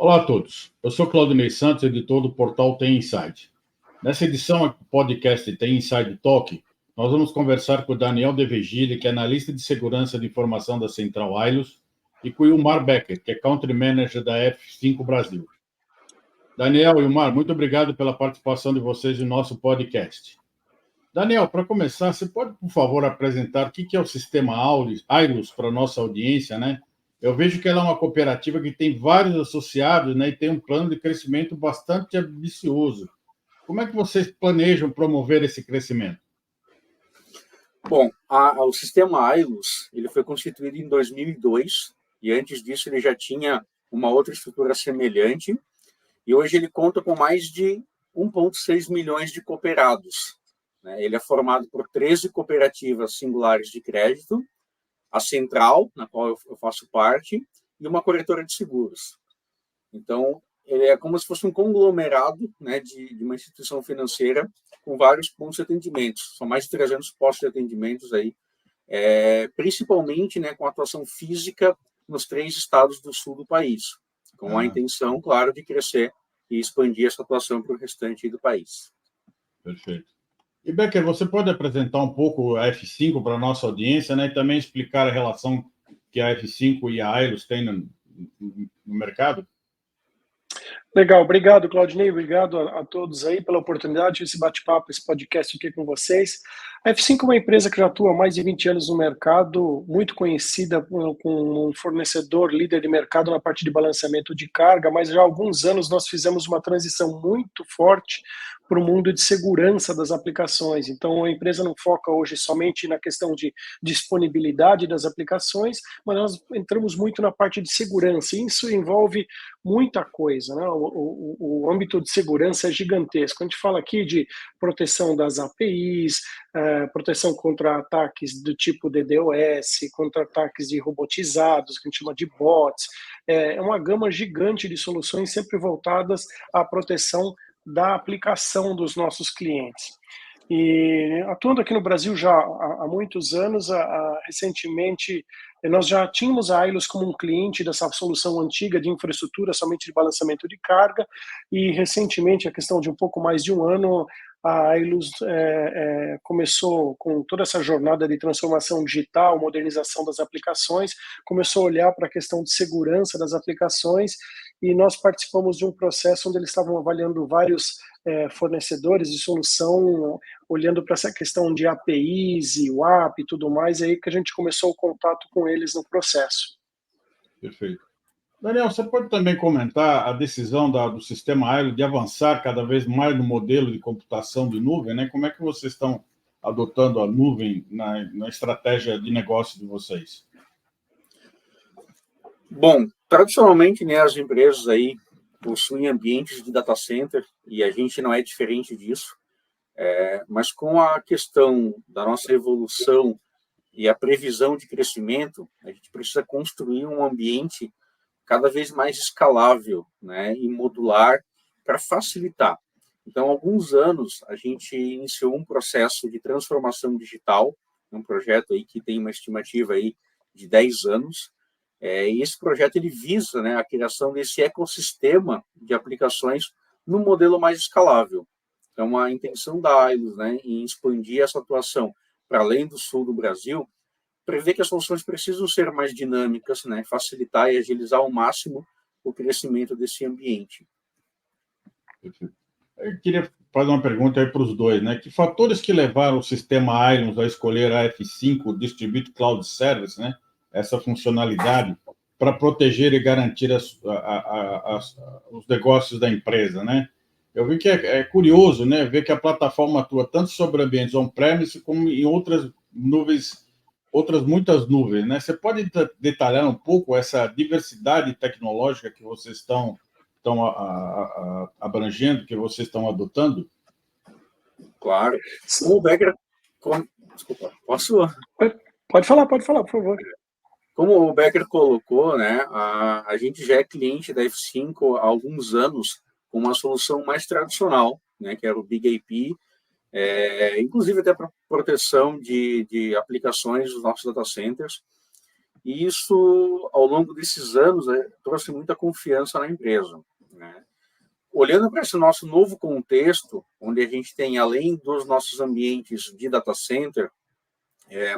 Olá a todos, eu sou Claudinei Santos, editor do portal Tem Inside. Nessa edição do podcast Tem Inside Talk, nós vamos conversar com o Daniel De Vigile, que é analista de segurança de informação da Central Ailus, e com o Ilmar Becker, que é Country Manager da F5 Brasil. Daniel e Ilmar, muito obrigado pela participação de vocês no nosso podcast. Daniel, para começar, você pode, por favor, apresentar o que é o sistema Ailus para a nossa audiência, né? Eu vejo que ela é uma cooperativa que tem vários associados, né, e tem um plano de crescimento bastante ambicioso. Como é que vocês planejam promover esse crescimento? Bom, o sistema Ailus ele foi constituído em 2002 e antes disso ele já tinha uma outra estrutura semelhante e hoje ele conta com mais de 1,6 milhões de cooperados. Ele é formado por 13 cooperativas singulares de crédito, a Central, na qual eu faço parte, e uma corretora de seguros. Então, ele é como se fosse um conglomerado, né, de uma instituição financeira com vários pontos de atendimento. São mais de 300 postos de atendimentos aí, principalmente, né, com atuação física nos 3 estados do sul do país, com a intenção, claro, de crescer e expandir essa atuação para o restante do país. Perfeito. E, Becker, você pode apresentar um pouco a F5 para a nossa audiência, né, e também explicar a relação que a F5 e a Ailus têm no mercado? Legal, obrigado, Claudinei, obrigado a todos aí pela oportunidade desse bate-papo, esse podcast aqui com vocês. A F5 é uma empresa que já atua há mais de 20 anos no mercado, muito conhecida com um fornecedor líder de mercado na parte de balanceamento de carga, mas já há alguns anos nós fizemos uma transição muito forte para o mundo de segurança das aplicações. Então, a empresa não foca hoje somente na questão de disponibilidade das aplicações, mas nós entramos muito na parte de segurança. E isso envolve muita coisa, né? O âmbito de segurança é gigantesco. A gente fala aqui de proteção das APIs, proteção contra ataques do tipo DDoS, contra ataques de robotizados, que a gente chama de bots. É uma gama gigante de soluções sempre voltadas à proteção da aplicação dos nossos clientes. E atuando aqui no Brasil já há muitos anos, recentemente nós já tínhamos a Ailus como um cliente dessa solução antiga de infraestrutura, somente de balanceamento de carga, e recentemente, a questão de um pouco mais de um ano, a Ailus começou com toda essa jornada de transformação digital, modernização das aplicações, começou a olhar para a questão de segurança das aplicações, e nós participamos de um processo onde eles estavam avaliando vários fornecedores de solução, olhando para essa questão de APIs e WAP e tudo mais, aí que a gente começou o contato com eles no processo. Perfeito. Daniel, você pode também comentar a decisão do sistema Ailus de avançar cada vez mais no modelo de computação de nuvem, né? Como é que vocês estão adotando a nuvem na estratégia de negócio de vocês? Bom, tradicionalmente, né, as empresas aí possuem ambientes de data center e a gente não é diferente disso, mas com a questão da nossa evolução e a previsão de crescimento, a gente precisa construir um ambiente cada vez mais escalável, né, e modular para facilitar. Então, há alguns anos, a gente iniciou um processo de transformação digital, um projeto aí que tem uma estimativa aí de 10 anos, e esse projeto ele visa, né, a criação desse ecossistema de aplicações no modelo mais escalável. Então, a intenção da Ailus, né, em expandir essa atuação para além do sul do Brasil, prevê que as soluções precisam ser mais dinâmicas, né, facilitar e agilizar ao máximo o crescimento desse ambiente. Eu queria fazer uma pergunta aí para os dois, né? Que fatores que levaram o sistema Ailus a escolher a F5 Distributed Cloud Service, né? Essa funcionalidade para proteger e garantir os negócios da empresa, né? Eu vi que é curioso, né? Ver que a plataforma atua tanto sobre ambientes on-premise como em outras nuvens, muitas nuvens, né? Você pode detalhar um pouco essa diversidade tecnológica que vocês estão abrangendo, que vocês estão adotando? Claro. O Becker... Desculpa, posso? Pode falar, por favor. Como o Becker colocou, né, a gente já é cliente da F5 há alguns anos com uma solução mais tradicional, né, que era o Big AP, inclusive até para proteção de aplicações dos nossos data centers. E isso, ao longo desses anos, trouxe muita confiança na empresa, né? Olhando para esse nosso novo contexto, onde a gente tem, além dos nossos ambientes de data center,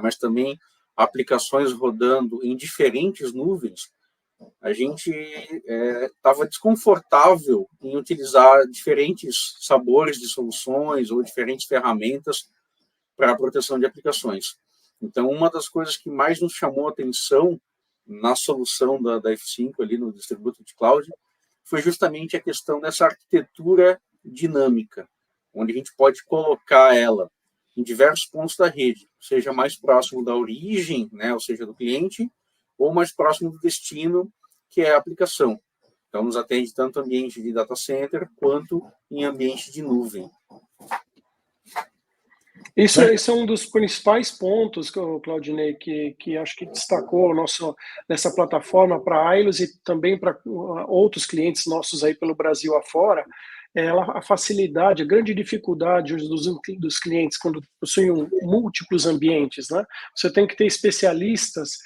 mas também aplicações rodando em diferentes nuvens, a gente estava desconfortável em utilizar diferentes sabores de soluções ou diferentes ferramentas para a proteção de aplicações. Então, uma das coisas que mais nos chamou a atenção na solução da F5 ali no Distributed Cloud foi justamente a questão dessa arquitetura dinâmica, onde a gente pode colocar ela em diversos pontos da rede, seja mais próximo da origem, né, ou seja, do cliente, ou mais próximo do destino, que é a aplicação. Então, nos atende tanto ambiente de data center quanto em ambiente de nuvem. Isso é um dos principais pontos, Claudinei, que acho que destacou nessa plataforma para a Ailos e também para outros clientes nossos aí pelo Brasil afora, a facilidade, a grande dificuldade dos clientes quando possuem múltiplos ambientes, né? Você tem que ter especialistas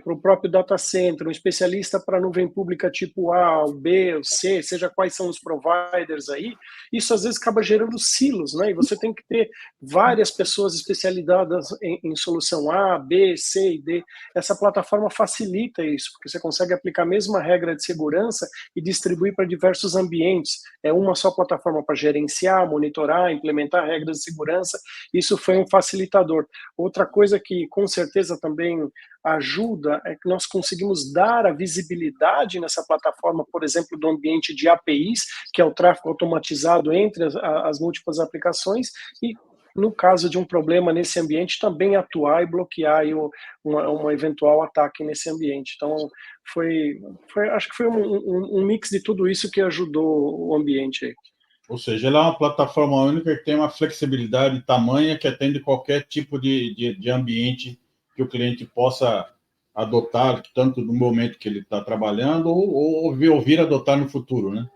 para o próprio data center, um especialista para nuvem pública tipo A, o B, o C, seja quais são os providers aí, isso às vezes acaba gerando silos, né? E você tem que ter várias pessoas especializadas em solução A, B, C e D. Essa plataforma facilita isso, porque você consegue aplicar a mesma regra de segurança e distribuir para diversos ambientes. É uma só plataforma para gerenciar, monitorar, implementar regras de segurança. Isso foi um facilitador. Outra coisa que com certeza também ajuda é que nós conseguimos dar a visibilidade nessa plataforma, por exemplo, do ambiente de APIs, que é o tráfego automatizado entre as múltiplas aplicações, e no caso de um problema nesse ambiente, também atuar e bloquear aí um eventual ataque nesse ambiente. Então, acho que foi um mix de tudo isso que ajudou o ambiente aí. Ou seja, ela é uma plataforma única que tem uma flexibilidade tamanha que atende qualquer tipo de ambiente que o cliente possa adotar, tanto no momento que ele está trabalhando ou vir adotar no futuro, né?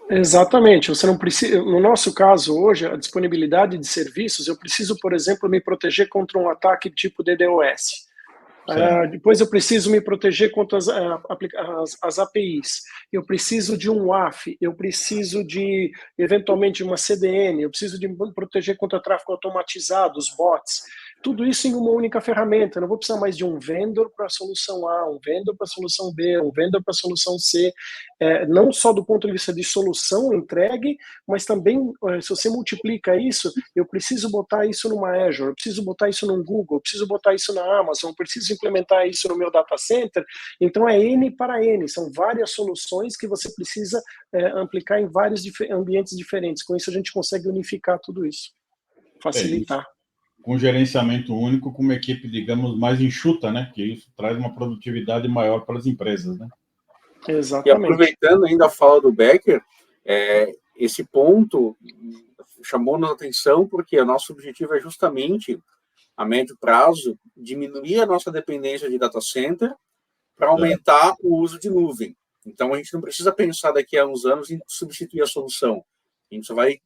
Exatamente. Você não precisa. No nosso caso hoje, a disponibilidade de serviços, eu preciso, por exemplo, me proteger contra um ataque tipo DDoS. Depois eu preciso me proteger contra as APIs. Eu preciso de um WAF, eu preciso de, eventualmente, uma CDN, eu preciso de me proteger contra tráfego automatizado, os bots. Tudo isso em uma única ferramenta. Eu não vou precisar mais de um vendor para a solução A, um vendor para a solução B, um vendor para a solução C. Não só do ponto de vista de solução entregue, mas também, se você multiplica isso, eu preciso botar isso numa Azure, eu preciso botar isso no Google, eu preciso botar isso na Amazon, eu preciso implementar isso no meu data center. Então, é N para N. São várias soluções que você precisa aplicar em vários ambientes diferentes. Com isso, a gente consegue unificar tudo isso. Facilitar. Com gerenciamento único, com uma equipe, digamos, mais enxuta, né? Que isso traz uma produtividade maior para as empresas, né? Exatamente. E aproveitando ainda a fala do Becker, esse ponto chamou-nos a atenção porque o nosso objetivo é justamente, a médio prazo, diminuir a nossa dependência de data center para aumentar o uso de nuvem. Então, a gente não precisa pensar daqui a uns anos em substituir a solução. A gente só vai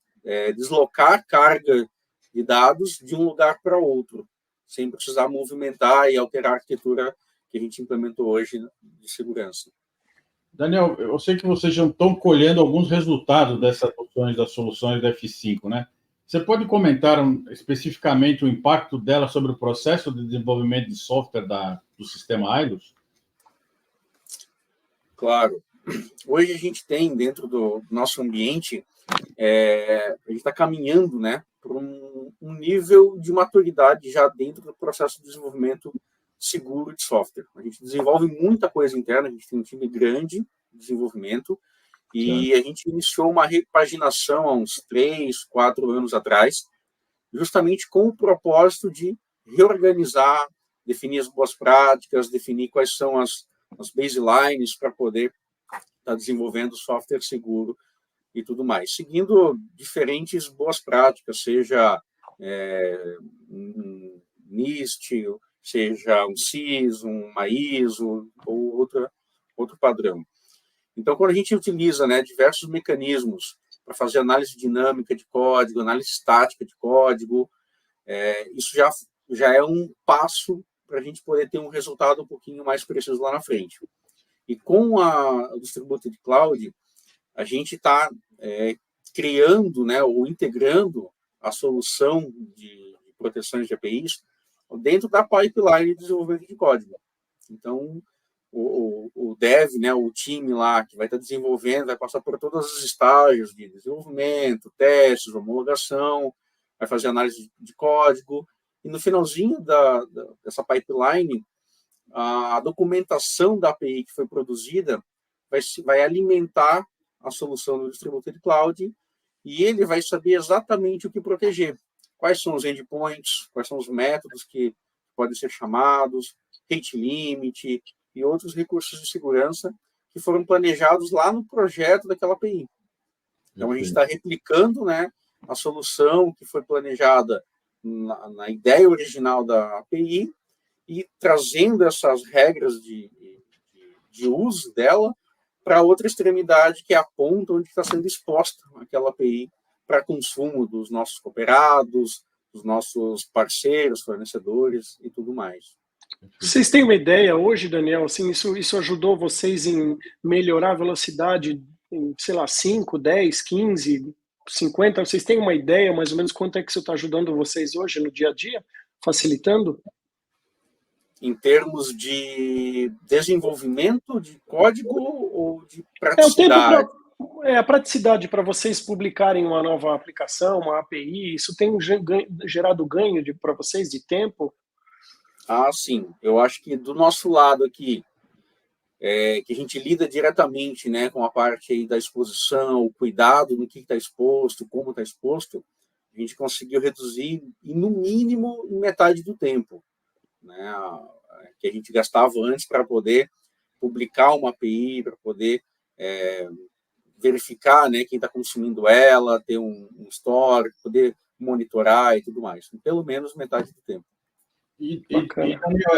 deslocar carga de dados de um lugar para outro, sem precisar movimentar e alterar a arquitetura que a gente implementou hoje de segurança. Daniel, eu sei que vocês já estão colhendo alguns resultados dessas opções das soluções da F5, né? Você pode comentar especificamente o impacto dela sobre o processo de desenvolvimento de software do sistema Ailos? Claro. Hoje a gente tem, dentro do nosso ambiente, a gente está caminhando, né, para um nível de maturidade já dentro do processo de desenvolvimento seguro de software. A gente desenvolve muita coisa interna, a gente tem um time grande de desenvolvimento, e a gente iniciou uma repaginação há uns 3, 4 anos atrás, justamente com o propósito de reorganizar, definir as boas práticas, definir quais são as baselines para poder estar desenvolvendo software seguro e tudo mais, seguindo diferentes boas práticas, seja um NIST, seja um CIS, uma ISO ou outro padrão. Então, quando a gente utiliza, né, diversos mecanismos para fazer análise dinâmica de código, análise estática de código, isso já é um passo para a gente poder ter um resultado um pouquinho mais preciso lá na frente. E com a Distributed Cloud, a gente está criando, né, ou integrando a solução de proteções de APIs dentro da pipeline de desenvolvimento de código. Então, o dev, né, o time lá que vai estar desenvolvendo, vai passar por todos os estágios de desenvolvimento, testes, homologação, vai fazer análise de código, e no finalzinho dessa pipeline, a documentação da API que foi produzida vai alimentar a solução do Distributed Cloud, e ele vai saber exatamente o que proteger. Quais são os endpoints, quais são os métodos que podem ser chamados, rate limit e outros recursos de segurança que foram planejados lá no projeto daquela API. Então, a gente está replicando, né, a solução que foi planejada na ideia original da API e trazendo essas regras de uso dela para outra extremidade, que é a ponta onde está sendo exposta aquela API para consumo dos nossos cooperados, dos nossos parceiros, fornecedores e tudo mais. Vocês têm uma ideia hoje, Daniel, assim, isso ajudou vocês em melhorar a velocidade em, sei lá, 5, 10, 15, 50? Vocês têm uma ideia mais ou menos quanto é que isso está ajudando vocês hoje no dia a dia, facilitando? Em termos de desenvolvimento de código ou de praticidade? A praticidade para vocês publicarem uma nova aplicação, uma API, isso tem gerado ganho para vocês de tempo? Ah, sim. Eu acho que do nosso lado aqui, que a gente lida diretamente, né, com a parte aí da exposição, o cuidado no que está exposto, como está exposto, a gente conseguiu reduzir, no mínimo, metade do tempo, né, que a gente gastava antes para poder publicar uma API, para poder verificar, né, quem está consumindo ela, ter um histórico, poder monitorar e tudo mais. Pelo menos metade do tempo. E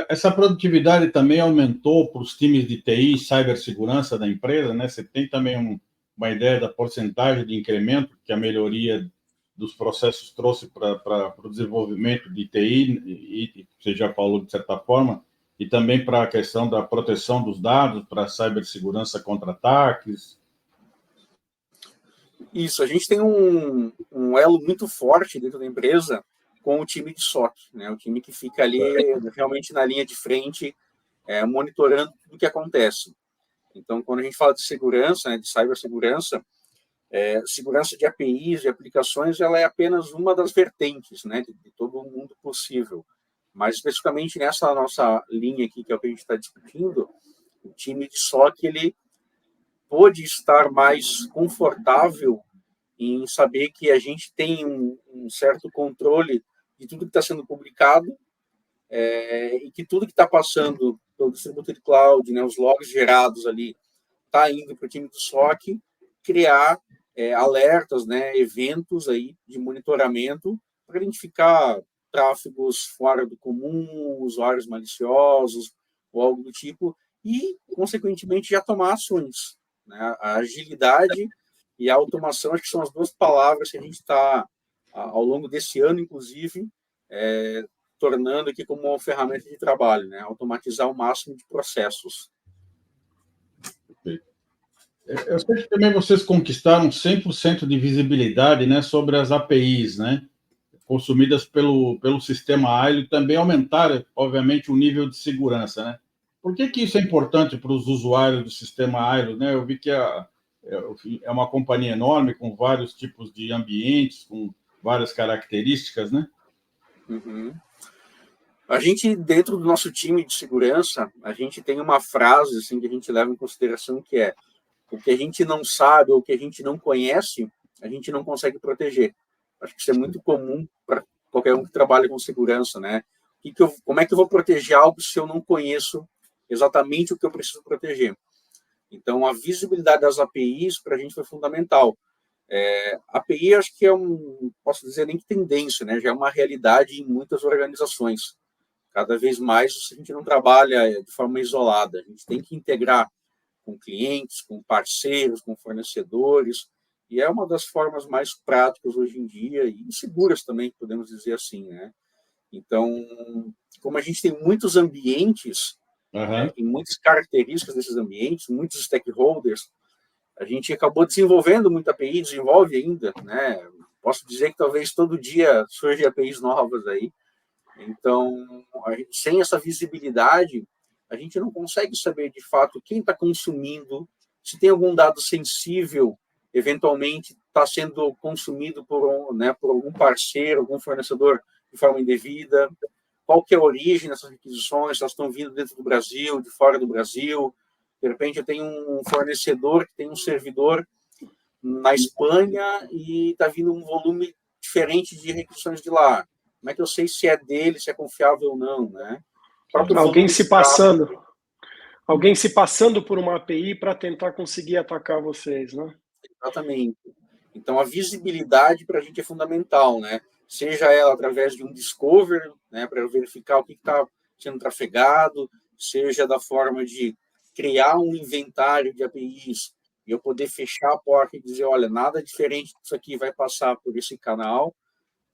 essa produtividade também aumentou para os times de TI e cibersegurança da empresa, né? Você tem também uma ideia da porcentagem de incremento que a melhoria dos processos trouxe para o desenvolvimento de TI, e você já falou de certa forma, e também para a questão da proteção dos dados, para a cibersegurança contra ataques? Isso, a gente tem um elo muito forte dentro da empresa com o time de SOC, né? O time que fica ali realmente na linha de frente, monitorando tudo o que acontece. Então, quando a gente fala de segurança, né, de cibersegurança, segurança de APIs, de aplicações, ela é apenas uma das vertentes, né, de todo o mundo possível. Mas, especificamente nessa nossa linha aqui, que é o que a gente está discutindo, o time de SOC, ele pôde estar mais confortável em saber que a gente tem um certo controle de tudo que está sendo publicado, e que tudo que está passando pelo Distributed Cloud, né, os logs gerados ali, está indo para o time do SOC criar alertas, né, eventos aí de monitoramento para identificar tráfegos fora do comum, usuários maliciosos ou algo do tipo, e, consequentemente, já tomar ações, né? A agilidade e a automação, acho que são as duas palavras que a gente está, ao longo desse ano, inclusive, tornando aqui como uma ferramenta de trabalho, né? Automatizar o máximo de processos. Eu sei que também vocês conquistaram 100% de visibilidade, né, sobre as APIs, né, consumidas pelo sistema AILO, e também aumentaram, obviamente, o nível de segurança, né? Por que isso é importante para os usuários do sistema AILO, né? Eu vi que é uma companhia enorme, com vários tipos de ambientes, com várias características, né? Uhum. A gente, dentro do nosso time de segurança, a gente tem uma frase assim, que a gente leva em consideração, que é: o que a gente não sabe ou o que a gente não conhece, a gente não consegue proteger. Acho que isso é muito comum para qualquer um que trabalha com segurança, né? Como é que eu vou proteger algo se eu não conheço exatamente o que eu preciso proteger? Então, a visibilidade das APIs para a gente foi fundamental. API, acho que posso dizer nem que tendência, né? Já é uma realidade em muitas organizações. Cada vez mais a gente não trabalha de forma isolada, a gente tem que integrar com clientes, com parceiros, com fornecedores, e é uma das formas mais práticas hoje em dia, e seguras também, podemos dizer assim, né? Então, como a gente tem muitos ambientes, e muitas características desses ambientes, muitos stakeholders, a gente acabou desenvolvendo muita API, desenvolve ainda, né? Posso dizer que talvez todo dia surgem APIs novas aí. Então, sem essa visibilidade, a gente não consegue saber de fato quem está consumindo, se tem algum dado sensível, eventualmente está sendo consumido por algum parceiro, algum fornecedor de forma indevida, qual que é a origem dessas requisições, se elas estão vindo dentro do Brasil, de fora do Brasil. De repente, eu tenho um fornecedor que tem um servidor na Espanha e está vindo um volume diferente de requisições de lá. Como é que eu sei se é dele, se é confiável ou não, né? Alguém se passando por uma API para tentar conseguir atacar vocês, né? Exatamente. Então, a visibilidade para a gente é fundamental, né? Seja ela através de um discover, né, para verificar o que está sendo trafegado, seja da forma de criar um inventário de APIs e eu poder fechar a porta e dizer, olha, nada diferente disso aqui vai passar por esse canal,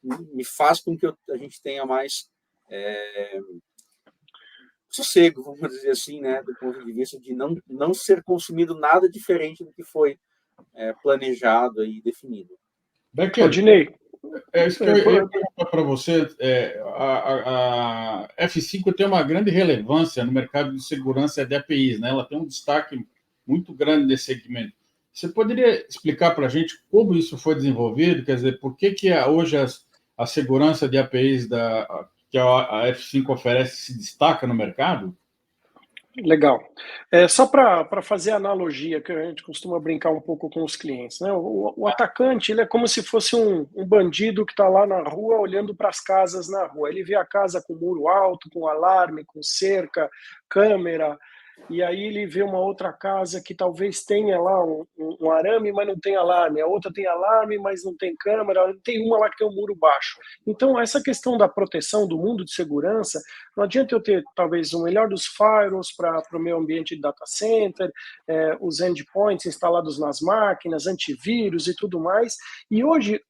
me faz com que a gente tenha mais sossego, vamos dizer assim, né, do ponto de vista de não ser consumido nada diferente do que foi planejado e definido. Becker, Claudinei, isso que eu ia perguntar para você. A F5 tem uma grande relevância no mercado de segurança de APIs, né? Ela tem um destaque muito grande nesse segmento. Você poderia explicar para a gente como isso foi desenvolvido? Quer dizer, por que hoje a segurança de APIs que a F5 oferece se destaca no mercado? Legal. Só para fazer a analogia, que a gente costuma brincar um pouco com os clientes, né? O atacante, ele é como se fosse um bandido que está lá na rua olhando para as casas na rua. Ele vê a casa com muro alto, com alarme, com cerca, câmera, e aí ele vê uma outra casa que talvez tenha lá um arame, mas não tem alarme, a outra tem alarme, mas não tem câmera, tem uma lá que tem um muro baixo. Então, essa questão da proteção do mundo de segurança, não adianta eu ter talvez o melhor dos firewalls para o meu ambiente de data center, os endpoints instalados nas máquinas, antivírus e tudo mais, e hoje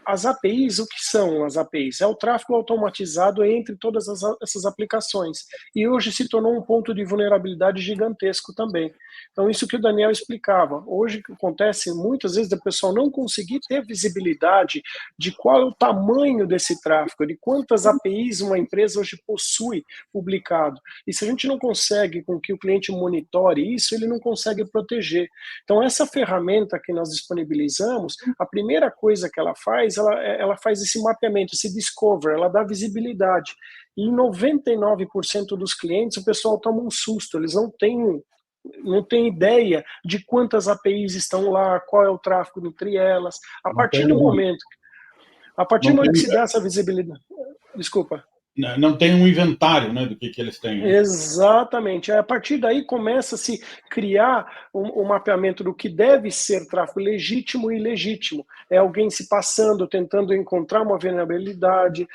as APIs, o que são as APIs? É o tráfego automatizado entre todas essas aplicações, e hoje se tornou um ponto de vulnerabilidade gigantesco também. Então, isso que o Daniel explicava. Hoje, o que acontece, muitas vezes, o pessoal não conseguir ter visibilidade de qual é o tamanho desse tráfego, de quantas APIs uma empresa hoje possui publicado. E se a gente não consegue com que o cliente monitore isso, ele não consegue proteger. Então, essa ferramenta que nós disponibilizamos, a primeira coisa que ela faz esse mapeamento, esse discover, ela dá visibilidade. E em 99% dos clientes, o pessoal toma um susto, eles não têm ideia de quantas APIs estão lá, qual é o tráfego entre elas. A partir do momento que se dá essa visibilidade... Desculpa. Não tem um inventário, né, do que eles têm. Exatamente. A partir daí começa a se criar um mapeamento do que deve ser tráfego legítimo e ilegítimo. É alguém se passando, tentando encontrar uma vulnerabilidade.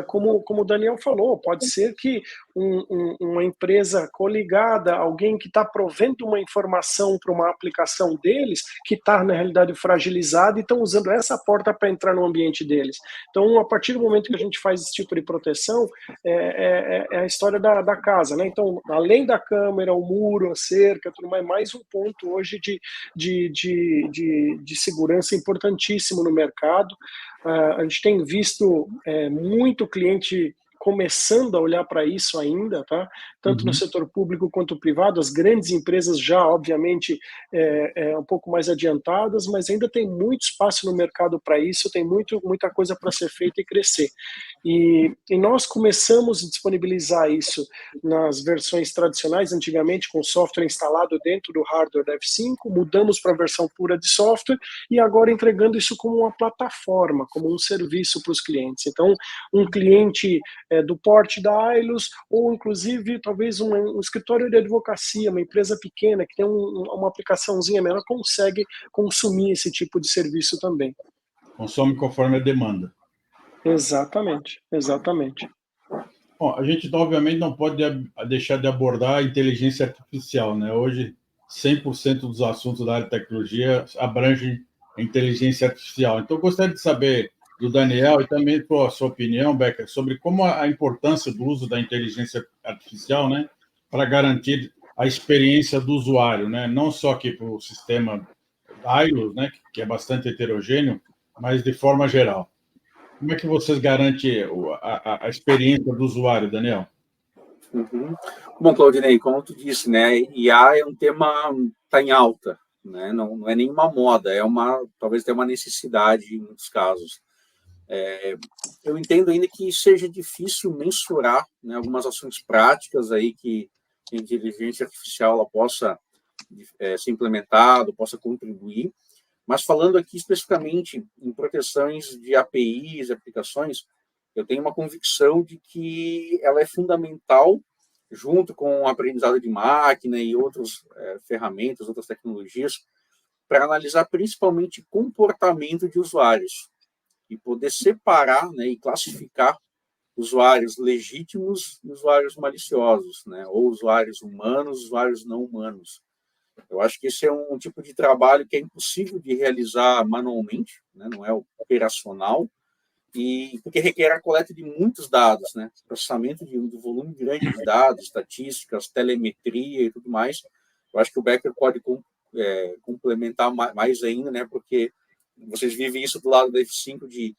Como o Daniel falou, pode ser que uma empresa coligada, alguém que está provendo uma informação para uma aplicação deles, que está, na realidade, fragilizada e estão usando essa porta para entrar no ambiente deles. Então, a partir do momento que a gente faz esse tipo de proteção, é a história da casa, né? Então, além da câmera, o muro, a cerca, tudo mais um ponto hoje de segurança importantíssimo no mercado. A gente tem visto muito cliente começando a olhar para isso ainda, tá? Tanto no setor público quanto privado, as grandes empresas já, obviamente, um pouco mais adiantadas, mas ainda tem muito espaço no mercado para isso, tem muita coisa para ser feita e crescer. E nós começamos a disponibilizar isso nas versões tradicionais, antigamente com software instalado dentro do hardware da F5, mudamos para a versão pura de software e agora entregando isso como uma plataforma, como um serviço para os clientes. Então, um cliente do porte da Ilus, ou inclusive talvez um escritório de advocacia, uma empresa pequena que tem uma aplicaçãozinha menor, consegue consumir esse tipo de serviço também. Consome conforme a demanda. Exatamente. Bom, a gente obviamente não pode deixar de abordar a inteligência artificial, né? Hoje, 100% dos assuntos da área de tecnologia abrangem a inteligência artificial. Então, eu gostaria de saber do Daniel e também a sua opinião, Becker, sobre como a importância do uso da inteligência artificial, né, para garantir a experiência do usuário, né, não só aqui para o sistema ILO, né, que é bastante heterogêneo, mas de forma geral. Como é que vocês garantem a experiência do usuário, Daniel? Uhum. Bom, Claudinei, como tu disse, né, IA é um tema está em alta, né, não é nenhuma moda, talvez tenha uma necessidade em muitos casos. Eu entendo ainda que seja difícil mensurar, né, algumas ações práticas aí que a inteligência artificial ela possa ser implementada, possa contribuir, mas falando aqui especificamente em proteções de APIs, aplicações, eu tenho uma convicção de que ela é fundamental, junto com o aprendizado de máquina e outras ferramentas, outras tecnologias, para analisar principalmente comportamento de usuários e poder separar, né, e classificar usuários legítimos e usuários maliciosos, né, ou usuários humanos, usuários não humanos. Eu acho que esse é um tipo de trabalho que é impossível de realizar manualmente, né, não é operacional, e porque requer a coleta de muitos dados, né, processamento de volume grande de dados, estatísticas, telemetria e tudo mais. Eu acho que o Becker pode complementar mais ainda, né, porque vocês vivem isso do lado da F5 de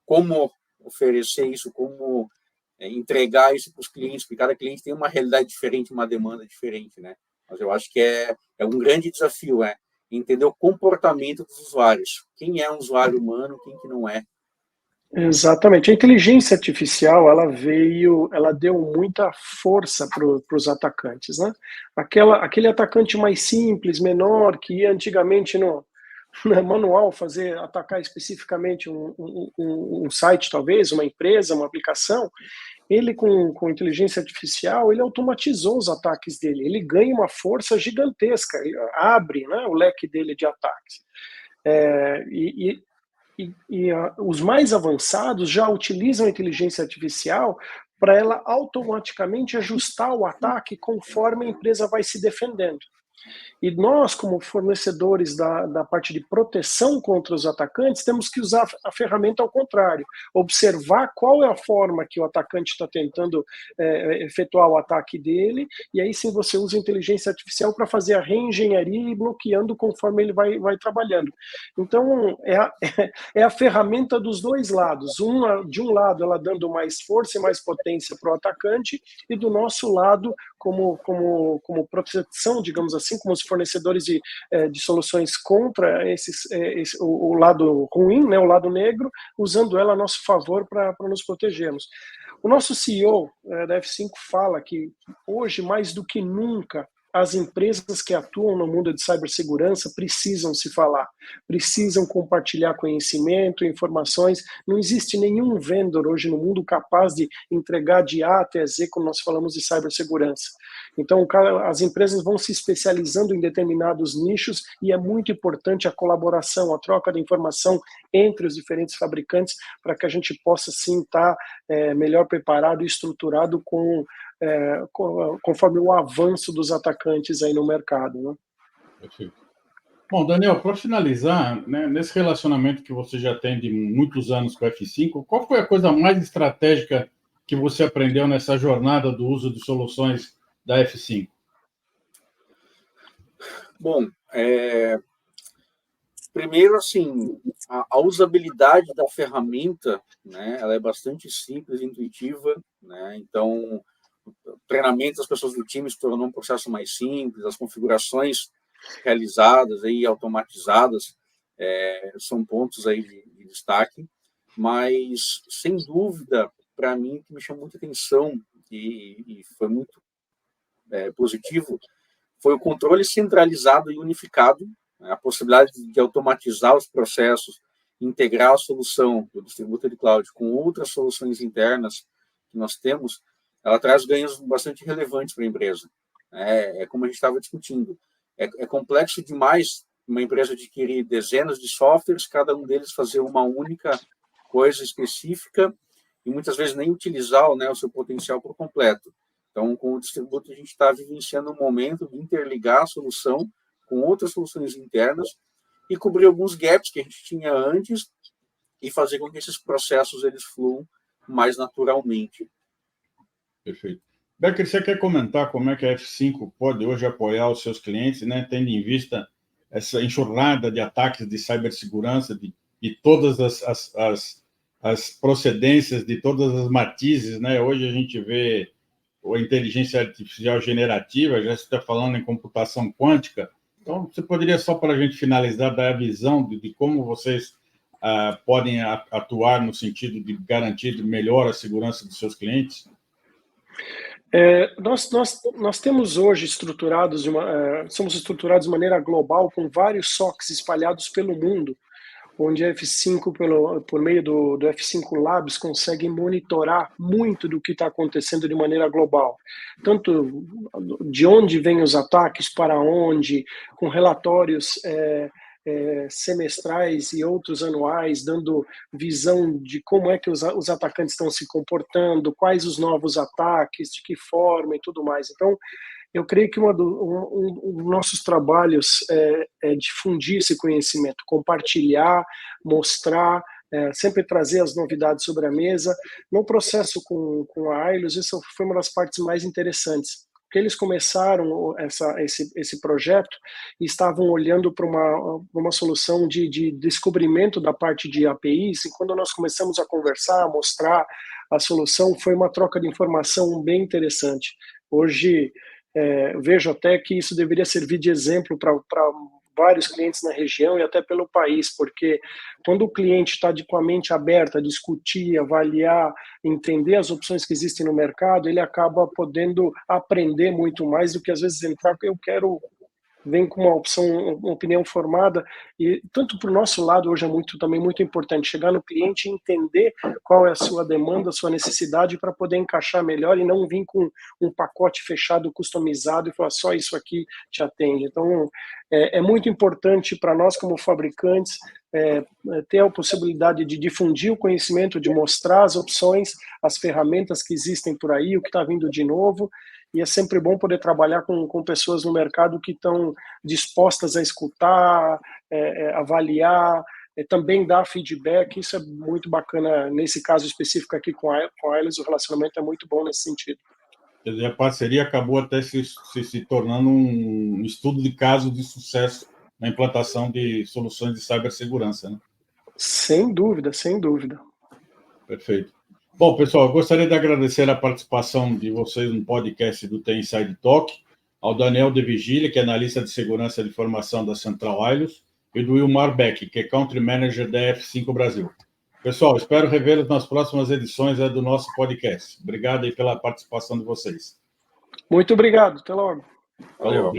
como oferecer isso, como entregar isso para os clientes, porque cada cliente tem uma realidade diferente, uma demanda diferente, né? Mas eu acho que é um grande desafio, entender o comportamento dos usuários. Quem é um usuário humano, quem que não é. Exatamente. A inteligência artificial, ela deu muita força para os atacantes, né? Aquele atacante mais simples, menor, que ia antigamente no manual atacar especificamente um site, talvez, uma empresa, uma aplicação, ele com inteligência artificial, ele automatizou os ataques dele, ele ganha uma força gigantesca, abre, né, o leque dele de ataques. Os mais avançados já utilizam a inteligência artificial para ela automaticamente ajustar o ataque conforme a empresa vai se defendendo. E nós, como fornecedores da parte de proteção contra os atacantes, temos que usar a ferramenta ao contrário, observar qual é a forma que o atacante está tentando efetuar o ataque dele, e aí sim você usa a inteligência artificial para fazer a reengenharia e bloqueando conforme ele vai trabalhando. Então, é a ferramenta dos dois lados. De um lado, ela dando mais força e mais potência para o atacante, e do nosso lado, como proteção, digamos assim, como os fornecedores de soluções contra o lado ruim, né, o lado negro, usando ela a nosso favor para nos protegermos. O nosso CEO da F5 fala que hoje, mais do que nunca, as empresas que atuam no mundo de cibersegurança precisam se falar, precisam compartilhar conhecimento, informações. Não existe nenhum vendedor hoje no mundo capaz de entregar de A até Z quando nós falamos de cibersegurança. Então, as empresas vão se especializando em determinados nichos e é muito importante a colaboração, a troca de informação entre os diferentes fabricantes para que a gente possa, sim, estar melhor preparado e estruturado conforme o avanço dos atacantes aí no mercado, né? Perfeito. Bom, Daniel, para finalizar, né, nesse relacionamento que você já tem de muitos anos com a F5, qual foi a coisa mais estratégica que você aprendeu nessa jornada do uso de soluções da F5? Bom, primeiro, assim, a usabilidade da ferramenta, né, ela é bastante simples, intuitiva, né, então o treinamento das pessoas do time se tornou um processo mais simples, as configurações realizadas e automatizadas são pontos aí de destaque, mas, sem dúvida, para mim, o que me chamou muita atenção e foi muito positivo foi o controle centralizado e unificado, né, a possibilidade de automatizar os processos, integrar a solução do distributor de cloud com outras soluções internas que nós temos, ela traz ganhos bastante relevantes para a empresa. Como a gente estava discutindo, é complexo demais uma empresa adquirir dezenas de softwares, cada um deles fazer uma única coisa específica e muitas vezes nem utilizar, né, o seu potencial por completo. Então, com o distributor, a gente está vivenciando um momento de interligar a solução com outras soluções internas e cobrir alguns gaps que a gente tinha antes e fazer com que esses processos eles fluam mais naturalmente. Perfeito. Becker, você quer comentar como é que a F5 pode hoje apoiar os seus clientes, né, tendo em vista essa enxurrada de ataques de cibersegurança, de todas as procedências, de todas as matizes, né? Hoje a gente vê a inteligência artificial generativa, já se está falando em computação quântica. Então, você poderia, só para a gente finalizar, dar a visão de como vocês podem atuar no sentido de garantir melhor a segurança dos seus clientes? Nós temos hoje somos estruturados de maneira global com vários SOCs espalhados pelo mundo, onde a F5, por meio do F5 Labs, consegue monitorar muito do que está acontecendo de maneira global. Tanto de onde vêm os ataques, para onde, com relatórios semestrais e outros anuais, dando visão de como é que os atacantes estão se comportando, quais os novos ataques, de que forma e tudo mais. Então, eu creio que um dos nossos trabalhos é difundir esse conhecimento, compartilhar, mostrar, sempre trazer as novidades sobre a mesa. No processo com a Ailios, isso foi uma das partes mais interessantes, porque eles começaram esse projeto e estavam olhando para uma solução de descobrimento da parte de APIs, e quando nós começamos a conversar, a mostrar a solução, foi uma troca de informação bem interessante. Hoje, vejo até que isso deveria servir de exemplo para vários clientes na região e até pelo país, porque quando o cliente está com a mente aberta a discutir, avaliar, entender as opções que existem no mercado, ele acaba podendo aprender muito mais do que às vezes entrar, vem com uma opinião formada, e tanto para o nosso lado hoje é também muito importante chegar no cliente e entender qual é a sua demanda, a sua necessidade para poder encaixar melhor e não vir com um pacote fechado, customizado e falar só isso aqui te atende. Então, é muito importante para nós como fabricantes ter a possibilidade de difundir o conhecimento, de mostrar as opções, as ferramentas que existem por aí, o que está vindo de novo. E é sempre bom poder trabalhar com pessoas no mercado que estão dispostas a escutar, avaliar, também dar feedback. Isso é muito bacana. Nesse caso específico aqui com a Ailios, o relacionamento é muito bom nesse sentido. Quer dizer, a parceria acabou até se tornando um estudo de caso de sucesso na implantação de soluções de cibersegurança, né? Sem dúvida, sem dúvida. Perfeito. Bom, pessoal, eu gostaria de agradecer a participação de vocês no podcast do TI Inside Talk, ao Daniel De Vigília, que é analista de segurança de informação da Central Ailios, e do Wilmar Beck, que é Country Manager da F5 Brasil. Pessoal, espero revê-los nas próximas edições do nosso podcast. Obrigado aí pela participação de vocês. Muito obrigado. Até logo. Valeu.